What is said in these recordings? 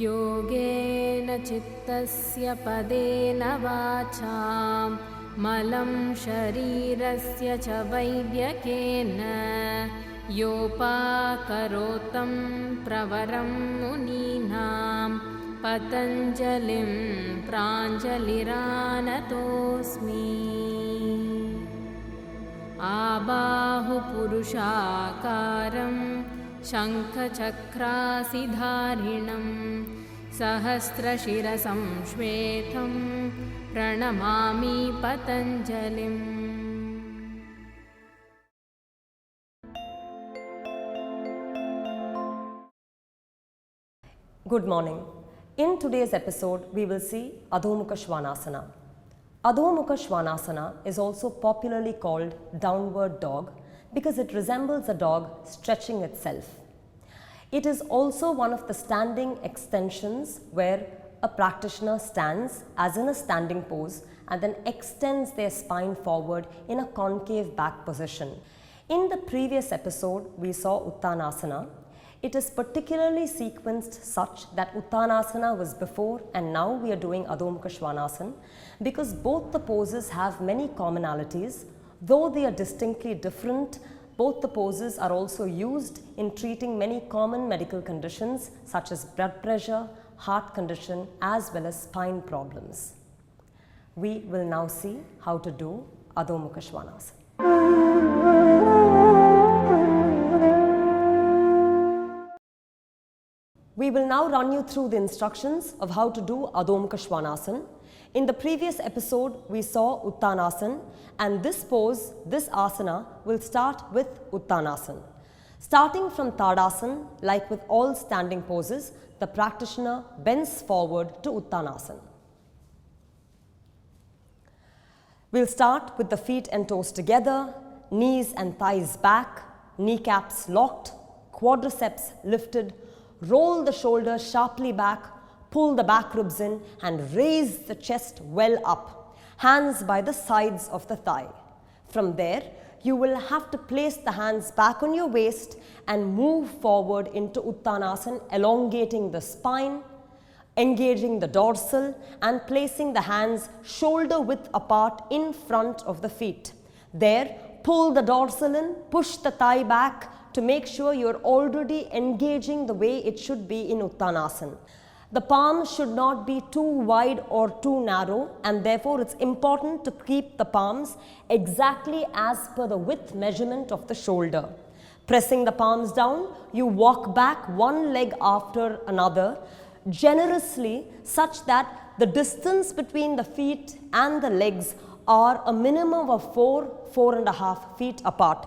योगेन चित्तस्य पदेन वाचां मलं शरीरस्य च वैद्यकेन योपाकरोतं प्रवरं मुनीनां पतञ्जलिं प्राञ्जलिरानतोऽस्मि। आबाहुपुरुषाकारं शङ्खचक्रासिधारिणं सहस्रशिरसं श्वेतं प्रणमामि पतञ्जलिम्। Good morning. In today's episode, we will see Adhomukha Svanasana. Adhomukha Svanasana is also popularly called downward dog because it resembles a dog stretching itself. It is also one of the standing extensions where a practitioner stands as in a standing pose and then extends their spine forward in a concave back position. In the previous episode, we saw Uttanasana. It is particularly sequenced such that Uttanasana was before and now we are doing Adhomukha Svanasana because both the poses have many commonalities. Though they are distinctly different, both the poses are also used in treating many common medical conditions such as blood pressure, heart condition as well as spine problems. We will now see how to do Adhomukha Svanasana. We will now run you through the instructions of how to do Adhomukha Svanasana. In the previous episode, we saw Uttanasana and this pose, this asana, will start with Uttanasana. Starting from Tadasana, like with all standing poses, the practitioner bends forward to Uttanasana. We'll start with the feet and toes together, knees and thighs back, kneecaps locked, quadriceps lifted, roll the shoulders sharply back, pull the back ribs in and raise the chest well up, hands by the sides of the thigh. From there, you will have to place the hands back on your waist and move forward into Uttanasana, elongating the spine, engaging the dorsal and placing the hands shoulder width apart in front of the feet. There, pull the dorsal in, push the thigh back to make sure you're already engaging the way it should be in Uttanasana. The palms should not be too wide or too narrow and therefore it's important to keep the palms exactly as per the width measurement of the shoulder. Pressing the palms down, you walk back one leg after another generously such that the distance between the feet and the legs are a minimum of 4.5 feet apart.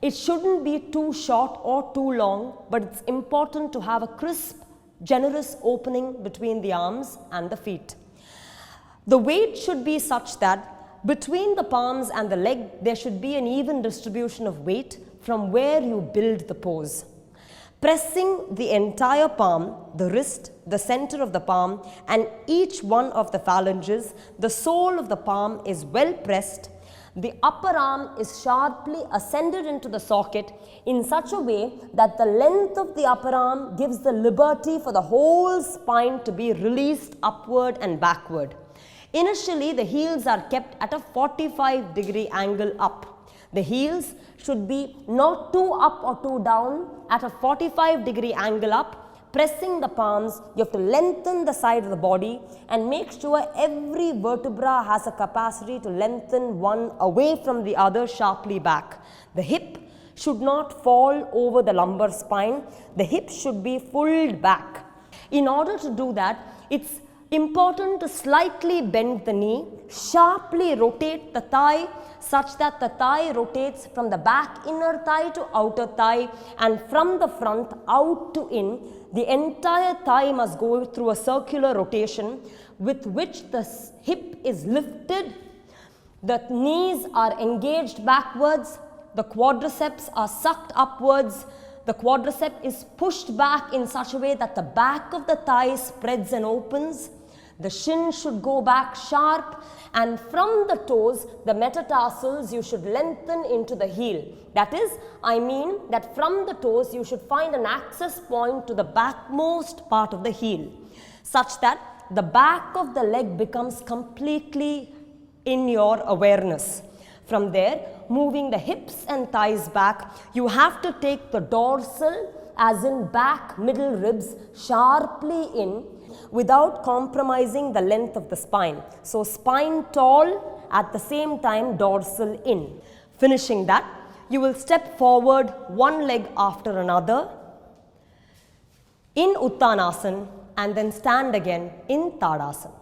It shouldn't be too short or too long, but it's important to have a crisp, generous opening between the arms and the feet. The weight should be such that between the palms and the leg, there should be an even distribution of weight from where you build the pose. Pressing the entire palm, the wrist, the center of the palm, and each one of the phalanges, the sole of the palm is well pressed. The upper arm is sharply ascended into the socket in such a way that the length of the upper arm gives the liberty for the whole spine to be released upward and backward. Initially, the heels are kept at a 45-degree angle up. The heels should be not too up or too down, at a 45-degree angle up. Pressing the palms, you have to lengthen the side of the body and make sure every vertebra has a capacity to lengthen one away from the other sharply back. The hip should not fall over the lumbar spine. The hip should be pulled back. In order to do that, it's important to slightly bend the knee, sharply rotate the thigh such that the thigh rotates from the back inner thigh to outer thigh and from the front out to in. The entire thigh must go through a circular rotation with which the hip is lifted, the knees are engaged backwards, the quadriceps are sucked upwards, the quadricep is pushed back in such a way that the back of the thigh spreads and opens. The shin should go back sharp, and from the toes, the metatarsals, you should lengthen into the heel. That is, I mean that from the toes, you should find an access point to the backmost part of the heel, such that the back of the leg becomes completely in your awareness. From there, moving the hips and thighs back, you have to take the dorsal, as in back middle ribs, sharply in without compromising the length of the spine. So spine tall, at the same time dorsal in. Finishing that, you will step forward one leg after another in Uttanasana and then stand again in Tadasana.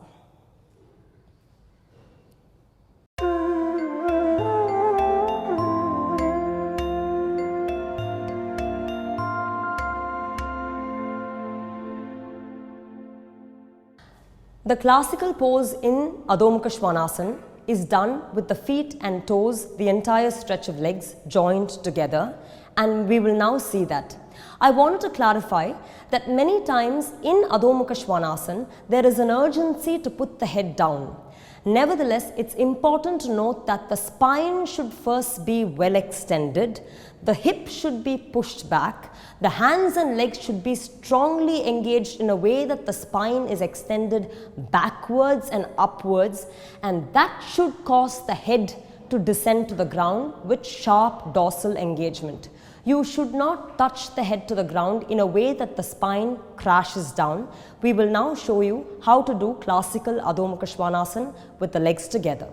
The classical pose in Adhomukha Svanasana is done with the feet and toes, the entire stretch of legs joined together, and we will now see that. I wanted to clarify that many times in Adhomukha Svanasana there is an urgency to put the head down. Nevertheless, it's important to note that the spine should first be well extended, the hip should be pushed back, the hands and legs should be strongly engaged in a way that the spine is extended backwards and upwards, and that should cause the head to descend to the ground with sharp dorsal engagement. You should not touch the head to the ground in a way that the spine crashes down. We will now show you how to do classical Adhomukha Svanasana with the legs together.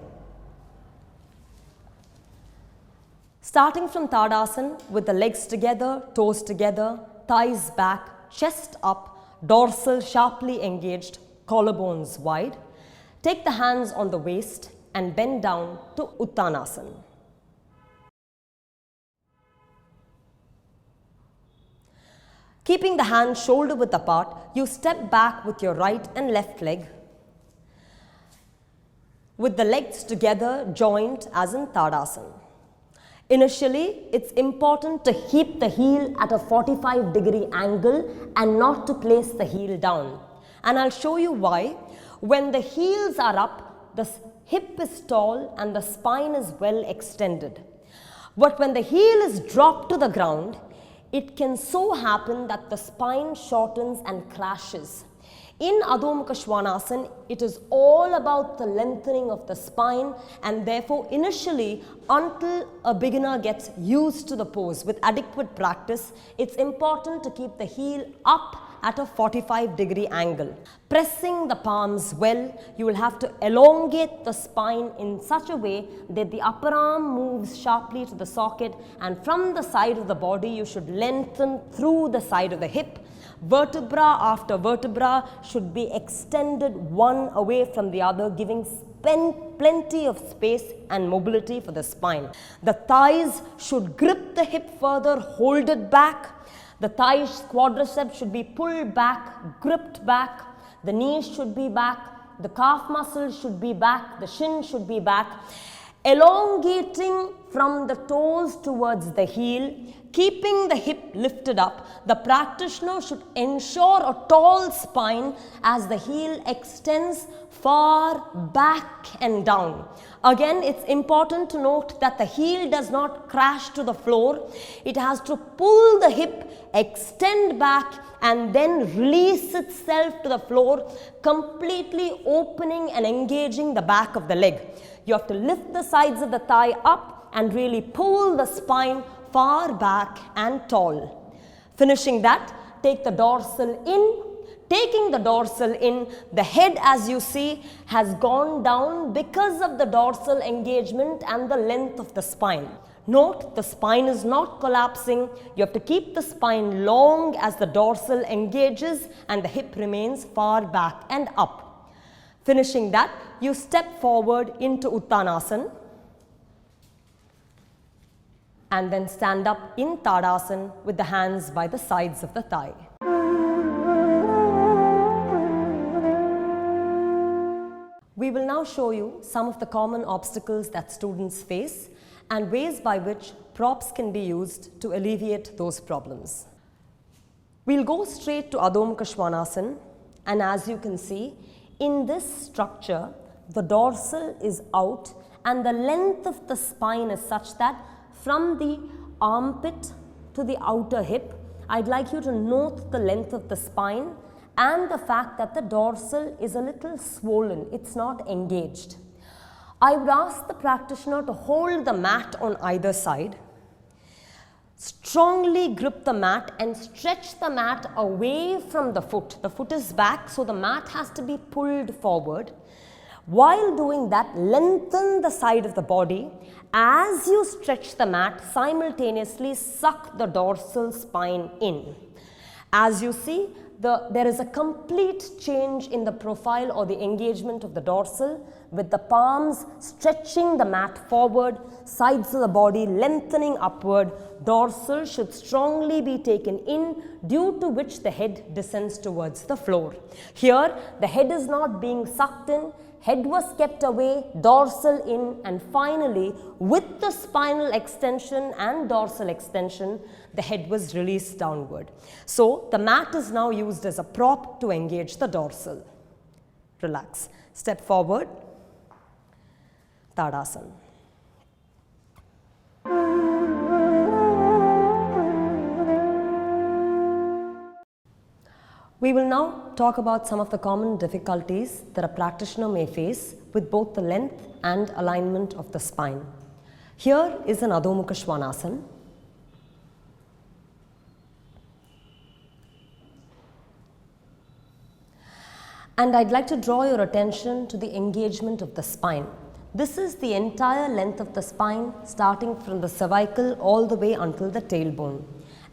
Starting from Tadasana with the legs together, toes together, thighs back, chest up, dorsal sharply engaged, collarbones wide. Take the hands on the waist and bend down to Uttanasana. Keeping the hands shoulder width apart, you step back with your right and left leg with the legs together joined as in Tadasana. Initially, it's important to keep the heel at a 45-degree angle and not to place the heel down. And I'll show you why. When the heels are up, the hip is tall and the spine is well extended. But when the heel is dropped to the ground, it can so happen that the spine shortens and crashes. In Adhomukha Svanasana, it is all about the lengthening of the spine, and therefore initially, until a beginner gets used to the pose with adequate practice, it's important to keep the heel up at a 45-degree angle. Pressing the palms well, you will have to elongate the spine in such a way that the upper arm moves sharply to the socket, and from the side of the body you should lengthen through the side of the hip. Vertebra after vertebra should be extended one away from the other, giving plenty of space and mobility for the spine. The thighs should grip the hip further, hold it back. The thighs quadriceps should be pulled back, gripped back. The knees should be back. The calf muscles should be back. The shin should be back. Elongating from the toes towards the heel, keeping the hip lifted up. The practitioner should ensure a tall spine as the heel extends far back and down. Again, it's important to note that the heel does not crash to the floor. It has to pull the hip, extend back, and then release itself to the floor, completely opening and engaging the back of the leg. You have to lift the sides of the thigh up and really pull the spine far back and tall. Finishing that, take the dorsal in. Taking the dorsal in, the head, as you see, has gone down because of the dorsal engagement and the length of the spine. Note, the spine is not collapsing. You have to keep the spine long as the dorsal engages and the hip remains far back and up. Finishing that, you step forward into Uttanasana and then stand up in Tadasana with the hands by the sides of the thigh. We will now show you some of the common obstacles that students face and ways by which props can be used to alleviate those problems. We'll go straight to Adhomukha Svanasana, and as you can see, In this structure, the dorsal is out and the length of the spine is such that from the armpit to the outer hip, I'd like you to note the length of the spine and the fact that the dorsal is a little swollen, it's not engaged. I would ask the practitioner to hold the mat on either side, strongly grip the mat and stretch the mat away from the foot. The foot is back, so the mat has to be pulled forward. While doing that, lengthen the side of the body. As you stretch the mat, simultaneously suck the dorsal spine in. As you see, there is a complete change in the profile or the engagement of the dorsal, with the palms stretching the mat forward, sides of the body lengthening upward. Dorsal should strongly be taken in, due to which the head descends towards the floor. Here, the head is not being sucked in, head was kept away, dorsal in, and finally, with the spinal extension and dorsal extension, the head was released downward. So, the mat is now used as a prop to engage the dorsal. Relax. Step forward. Tadasana. We will now talk about some of the common difficulties that a practitioner may face with both the length and alignment of the spine. Here is an Adhomukha Svanasana. And I'd like to draw your attention to the engagement of the spine. This is the entire length of the spine, starting from the cervical all the way until the tailbone.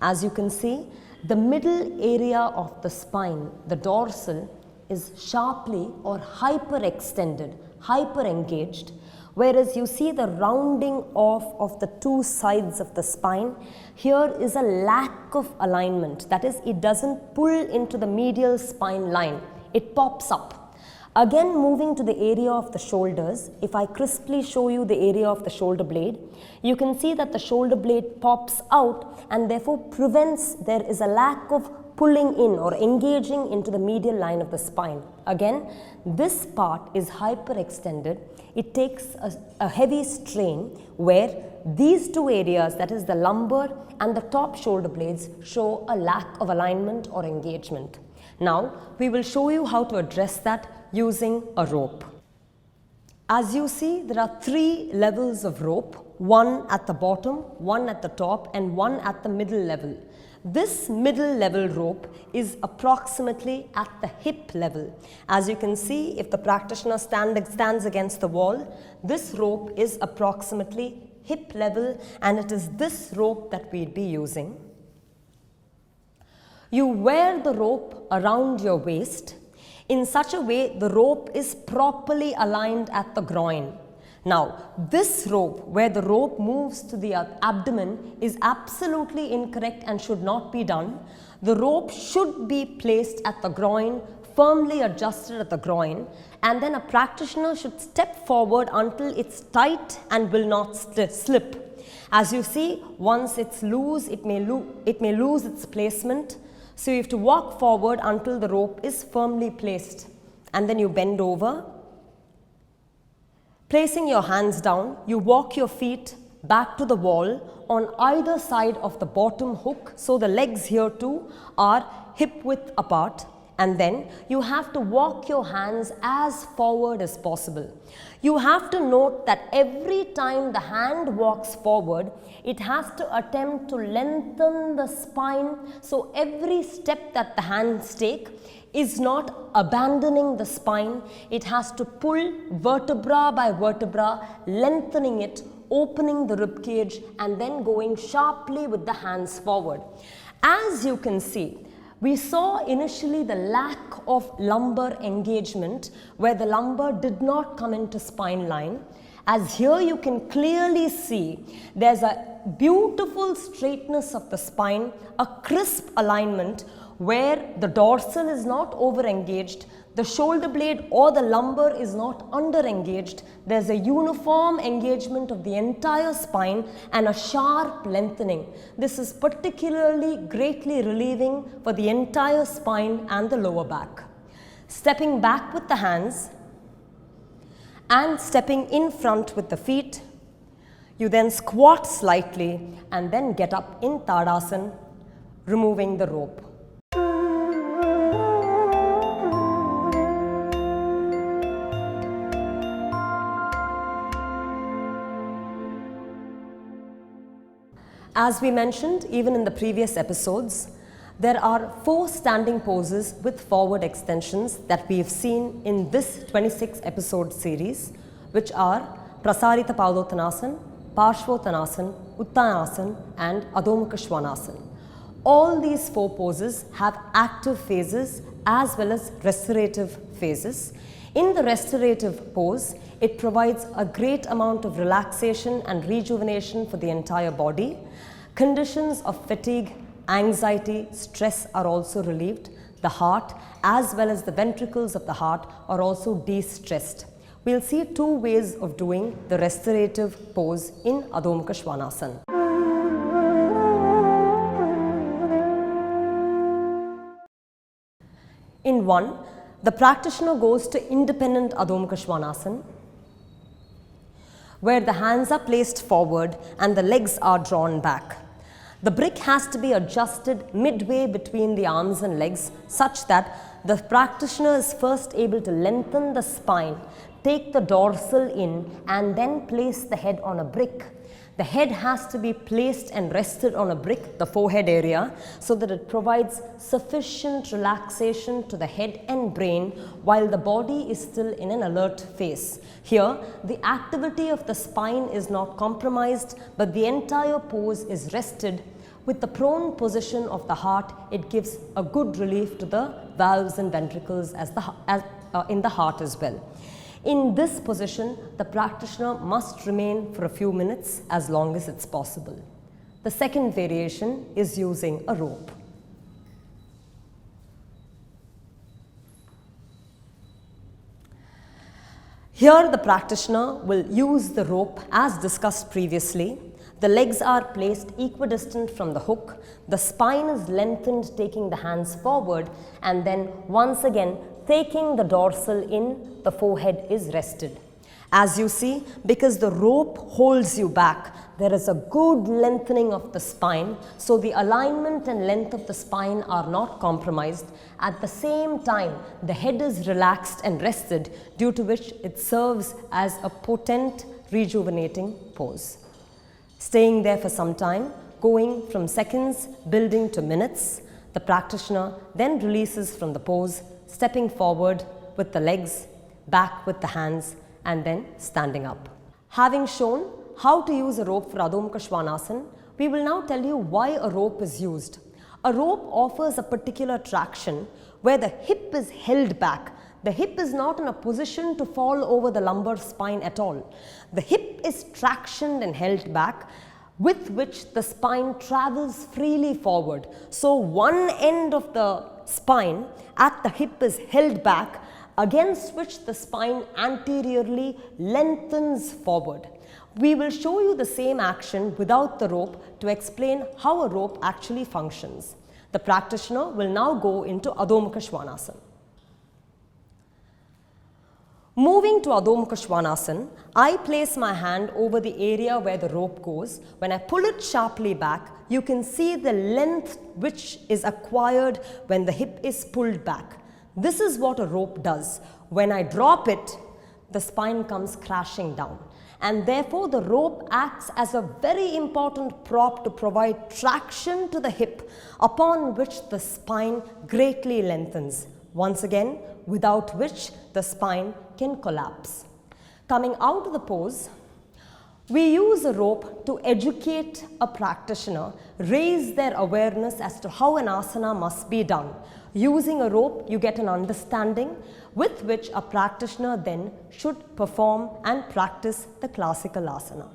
As you can see, the middle area of the spine, the dorsal, is sharply or hyperextended, hyperengaged, whereas you see the rounding off of the two sides of the spine. Here is a lack of alignment, that is, it doesn't pull into the medial spine line, it pops up. Again, moving to the area of the shoulders, if I crisply show you the area of the shoulder blade, you can see that the shoulder blade pops out and therefore prevents, there is a lack of pulling in or engaging into the medial line of the spine. Again, this part is hyperextended. It takes a heavy strain where these two areas, that is the lumbar and the top shoulder blades, show a lack of alignment or engagement. Now, we will show you how to address that using a rope. As you see, there are 3 levels of rope, one at the bottom, one at the top, and one at the middle level. This middle level rope is approximately at the hip level. As you can see, if the practitioner stands against the wall, this rope is approximately hip level, and it is this rope that we'll be using. You wear the rope around your waist in such a way the rope is properly aligned at the groin. Now, this rope, where the rope moves to the abdomen, is absolutely incorrect and should not be done. The rope should be placed at the groin, firmly adjusted at the groin, and then a practitioner should step forward until it's tight and will not slip. As you see, once it's loose, it may lose its placement. So you have to walk forward until the rope is firmly placed, and then you bend over. Placing your hands down, you walk your feet back to the wall on either side of the bottom hook, so the legs here too are hip width apart, and then you have to walk your hands as forward as possible. You have to note that every time the hand walks forward, it has to attempt to lengthen the spine, so every step that the hands take is not abandoning the spine. It has to pull vertebra by vertebra, lengthening it, opening the rib cage, and then going sharply with the hands forward. As you can see, we saw initially the lack of lumbar engagement, where the lumbar did not come into spine line. As here you can clearly see, there's a beautiful straightness of the spine, a crisp alignment where the dorsal is not over engaged, the shoulder blade or the lumbar is not under engaged. There's a uniform engagement of the entire spine and a sharp lengthening. This is particularly greatly relieving for the entire spine and the lower back. stepping back with the hands and stepping in front with the feet. You then squat slightly and then get up in Tadasana, removing the rope. As we mentioned even in the previous episodes, there are 4 standing poses with forward extensions that we have seen in this 26 episode series, which are Prasarita Padottanasana, Parshvottanasana, Uttanasana and Adhomukha Svanasana. All these 4 poses have active phases as well as restorative phases. In the restorative pose, it provides a great amount of relaxation and rejuvenation for the entire body. Conditions of fatigue, anxiety, stress are also relieved. The heart as well as the ventricles of the heart are also de-stressed. We'll see 2 ways of doing the restorative pose in Adhomukha Svanasana. In one, the practitioner goes to independent Adhomukha Svanasana, where the hands are placed forward and the legs are drawn back. The brick has to be adjusted midway between the arms and legs such that the practitioner is first able to lengthen the spine, take the dorsal in and then place the head on a brick. The head has to be placed and rested on a brick, the forehead area, so that it provides sufficient relaxation to the head and brain while the body is still in an alert phase. Here, the activity of the spine is not compromised, but the entire pose is rested. With the prone position of the heart, it gives a good relief to the valves and ventricles in the heart as well. In this position, the practitioner must remain for a few minutes as long as it's possible. The second variation is using a rope. Here the practitioner will use the rope as discussed previously. The legs are placed equidistant from the hook. The spine is lengthened, taking the hands forward, and then once again taking the dorsal in, the forehead is rested. As you see, because the rope holds you back, there is a good lengthening of the spine, so the alignment and length of the spine are not compromised. At the same time, the head is relaxed and rested, due to which it serves as a potent rejuvenating pose. Staying there for some time, going from seconds, building to minutes, the practitioner then releases from the pose, stepping forward with the legs, back with the hands, and then standing up. Having shown how to use a rope for Adhomukha Svanasana, we will now tell you why a rope is used. A rope offers a particular traction where the hip is held back. The hip is not in a position to fall over the lumbar spine at all. The hip is tractioned and held back, with which the spine travels freely forward. So one end of the spine at the hip is held back, against which the spine anteriorly lengthens forward. We will show you the same action without the rope to explain how a rope actually functions. The practitioner will now go into Adhomukha Svanasana. Moving to Adhomukha Svanasana, I place my hand over the area where the rope goes. When I pull it sharply back, you can see the length which is acquired when the hip is pulled back. This is what a rope does. When I drop it, the spine comes crashing down. And therefore, the rope acts as a very important prop to provide traction to the hip, upon which the spine greatly lengthens. Once again, without which the spine can collapse. Coming out of the pose, we use a rope to educate a practitioner, raise their awareness as to how an asana must be done. Using a rope, you get an understanding with which a practitioner then should perform and practice the classical asana.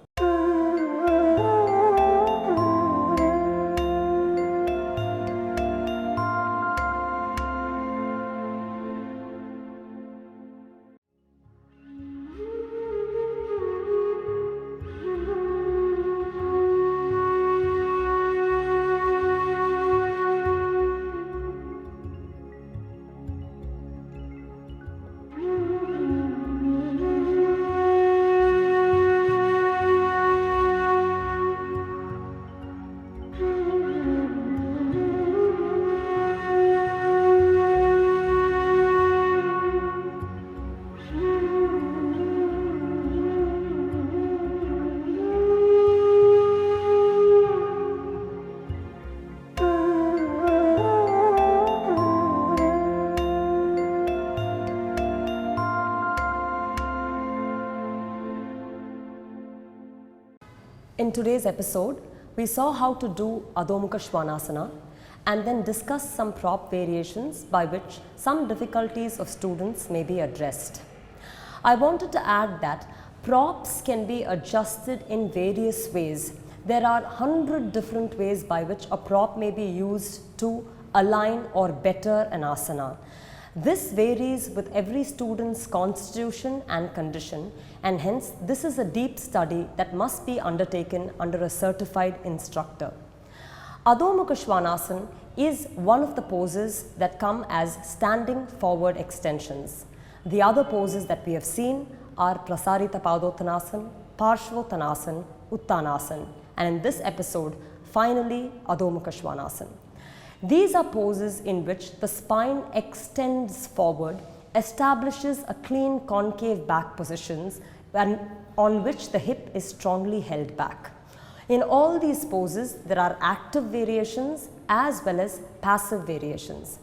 today's episode, we saw how to do Adhomukha Svanasana and then discuss some prop variations by which some difficulties of students may be addressed. I wanted to add that props can be adjusted in various ways. There are 100 different ways by which a prop may be used to align or better an asana. This varies with every student's constitution and condition, and hence this is a deep study that must be undertaken under a certified instructor. Adhomukha Svanasana is one of the poses that come as standing forward extensions. The other poses that we have seen are Prasarita Padottanasana, Parshvottanasana, Uttanasana, and in this episode, finally Adhomukha Svanasana. These are poses in which the spine extends forward, establishes a clean concave back positions and on which the hip is strongly held back. In all these poses, there are active variations as well as passive variations.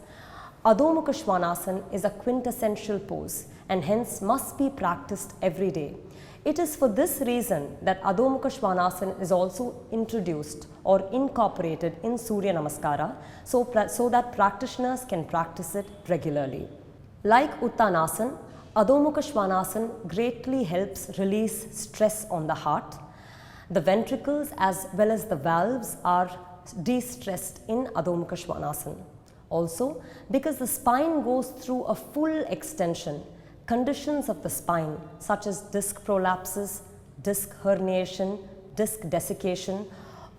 Adhomukha Svanasana is a quintessential pose and hence must be practiced every day. It is for this reason that Adhomukha Svanasana is also introduced or incorporated in Surya Namaskara so that practitioners can practice it regularly. Like Uttanasana, Adhomukha Svanasana greatly helps release stress on the heart. The ventricles as well as the valves are de-stressed in Adhomukha Svanasana. Also, because the spine goes through a full extension, conditions of the spine such as disc prolapses, disc herniation, disc desiccation,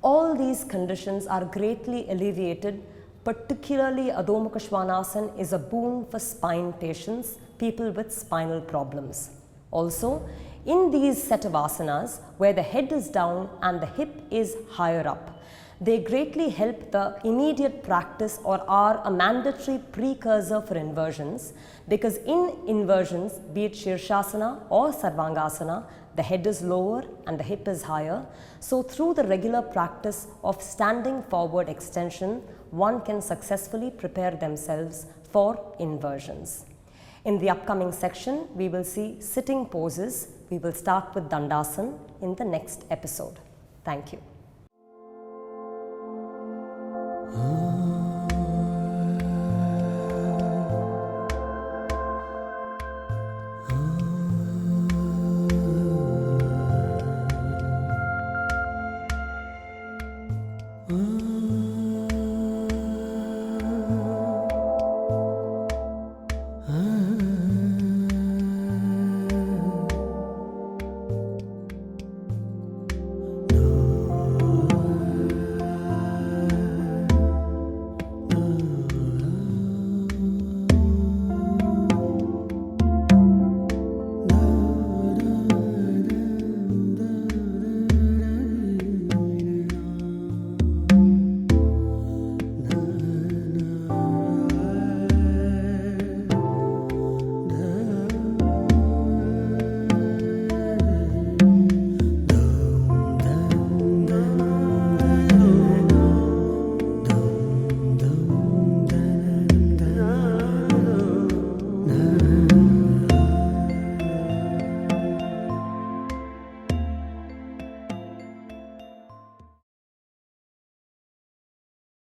all these conditions are greatly alleviated. Particularly Adhomukha Svanasana is a boon for spine patients, people with spinal problems. Also, in these set of asanas where the head is down and the hip is higher up, they greatly help the immediate practice or are a mandatory precursor for inversions, because in inversions, be it Shirshasana or Sarvangasana, the head is lower and the hip is higher. So through the regular practice of standing forward extension, one can successfully prepare themselves for inversions. In the upcoming section, we will see sitting poses. We will start with Dandasana in the next episode. Thank you.